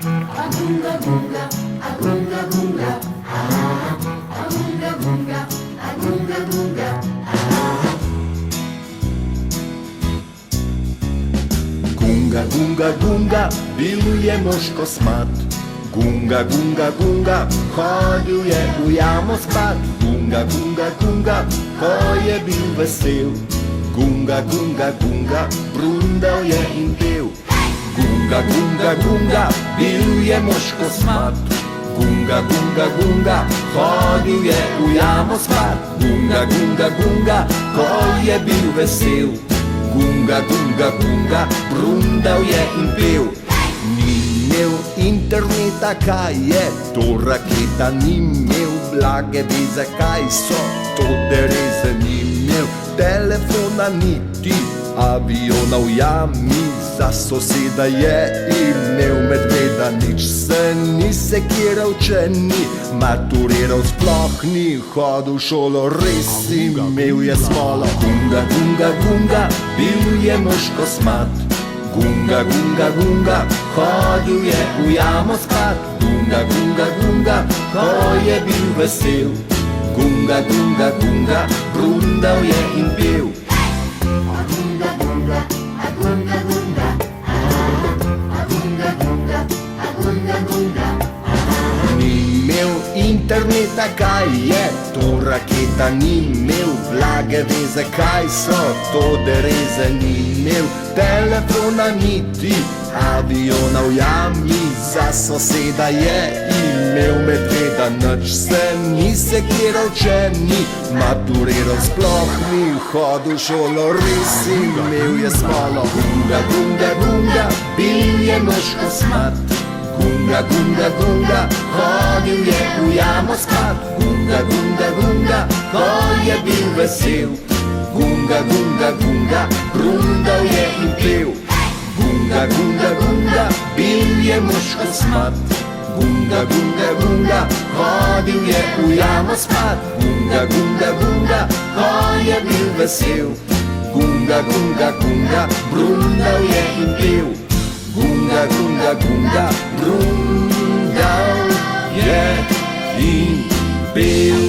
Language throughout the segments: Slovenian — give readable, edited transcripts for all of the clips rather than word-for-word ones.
Agunga gunga, agunga gunga, ah. Agunga gunga, agunga gunga, ah. Gunga, gunga, gunga, bil je mož kosmat. Gunga, gunga, gunga, hodil je v jamo spat. Gunga, gunga, gunga, ko je bil vesel. Gunga, gunga, gunga, brundal je in pel. Gunga, gunga, gunga, bil je mož kosmat. Gunga, gunga, gunga, hodil je v jamo spat. Gunga, gunga, gunga, ko je bil vesel. Gunga, gunga, gunga, brundal je in pel. Ni imel interneta, kaj je to raketa, ni imel blage veze, kaj so to dereze, ni imel telefona niti aviona v jami, za soseda je imel medveda, nič se ni sekiral, če ni maturiral, sploh ni hodil v šolo, res imel je smolo. Gunga, gunga, gunga, bil je mož kosmat. Gunga, gunga, gunga, hodil je v jamo spat. Gunga, gunga, gunga, ko je bil vesel. Gunga, gunga, gunga, brundal je in pel. Agunga gunga, agunga gunga, ah. Agunga gunga, agunga gunga, ah. Ni imel interneta, kaj je to raketa, ni imel blage veze, kaj so to dereze, ni imel telefona niti aviona v jami, za soseda je imel medveda, nič se ni sekiral, če ni maturiral, sploh ni hodil v šolo, res imel je smolo. Gunga, gunga, gunga, bil je mož kosmat. Gunga, gunga, gunga, hodil je v jamo spat. Gunga, gunga, gunga, ko je bil vesel. Gunga, gunga, gunga, brundal je in pel. Gunga, gunga, gunga, bil je mož kosmat. Gunga, gunga, gunga, hodil je v jamo spat. Gunga, gunga, gunga, ko je bil vesel. Gunga, gunga, gunga, brundal je in pel. Gunga, gunga, gunga, brundal je in pel.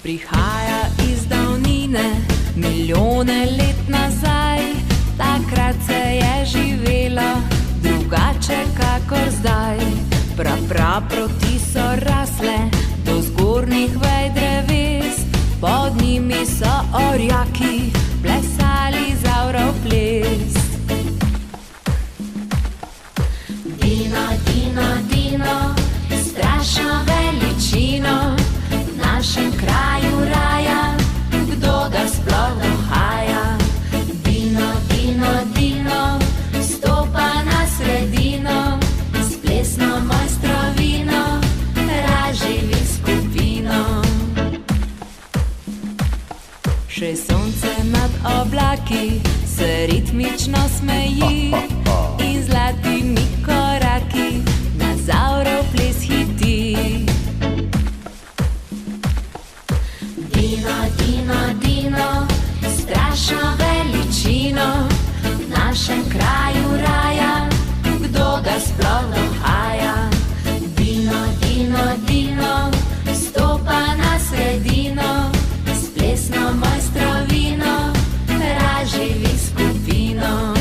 Prihaja iz davnine, milijone let nazaj, takrat se je živelo drugače kakor zdaj. Praproti so rasle do zgornjih vej dreves, pod njimi so orjaki plesali zavrov ples. Dino, Dino, Dino, strašno veličino v našem kraju raja, kdo ga sploh dohaja. Dino, Dino, Dino, stopa na sredino, s plesno mojstrovino, razživi skupino. Še sonce nad oblaki se ritmično smeji in zlatimi koraki na zavrov ples hiti. Dino, Dino, Dino, strašno veličino v našem kraju raja, kdo ga sploh dohaja. Dino, Dino, Dino, stopa na sredino, s plesno mojstrovino, razživi skupino.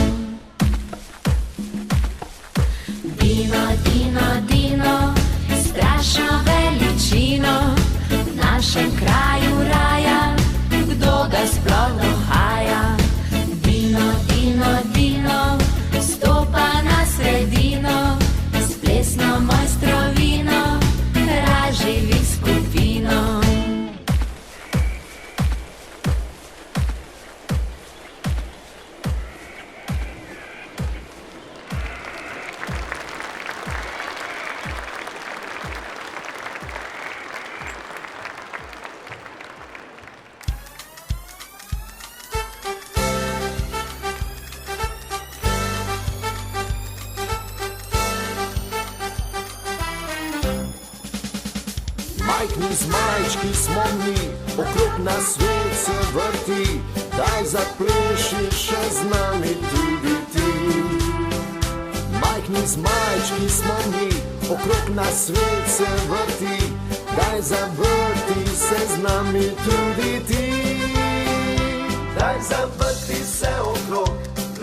Dino, Dino, Dino, strašno veličino v našem kraju raja, kdo ga sploh dohaja. Dino, Dino, Dino, stopa na sredino, s plesno mojstrovino, razživi skupino. Majhni zmajčki smo mi, okrog nas svet se vrti, daj zapleši še z nami tudi ti. Majhni zmajčki smo mi, okrog nas svet se vrti, daj zavrti se z nami tudi ti. Daj zavrti se okrog,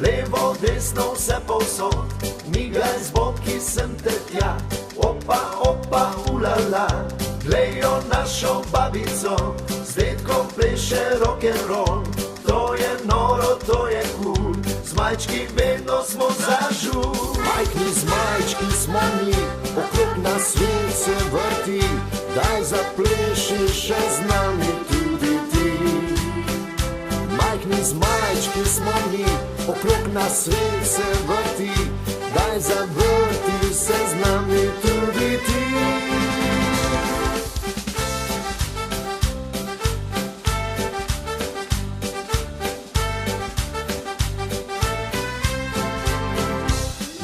levo, desno, vse povsod, migaj z boki sem te tja, opa, opa, ulala. Glejo našo babico, z dedkom pleše rock'n'roll, to je noro, to je cool, zmajčki vedno smo zažul. Majhni zmajčki smo mi, okrog nas svet se vrti, daj zapleši še z nami tudi ti. Majhni zmajčki smo mi, okrog nas svet se vrti, daj zavrti se z nami tudi ti.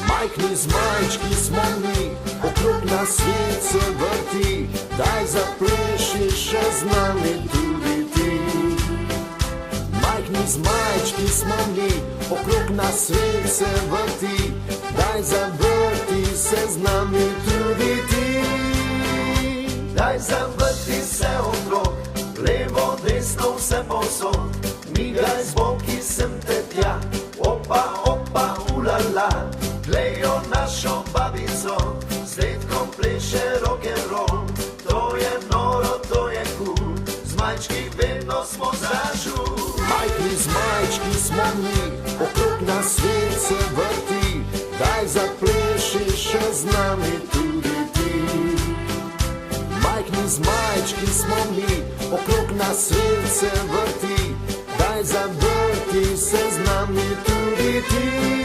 Majhni zmajčki smo mi, okrog nas svet se vrti, daj zapleši še z nami tudi ti. Majhni zmajčki smo mi, okrog nas svet se vrti, daj zavrti se z nami tudi ti. Daj zavrti se okrog, levo, desno, vse povsod, migaj z boki sem te tja, opa, opa, ulala. Glejo našo babico, z dedkom pleše rock'n'roll, to je noro, to je cool, zmajčki vedno smo zažul. Majhni zmajčki smo mi, okrog nas svet se vrti, daj zapleši še z nami tudi ti. Majhni zmajčki smo mi, okrog nas svet se vrti, daj zavrti se z nami tudi ti.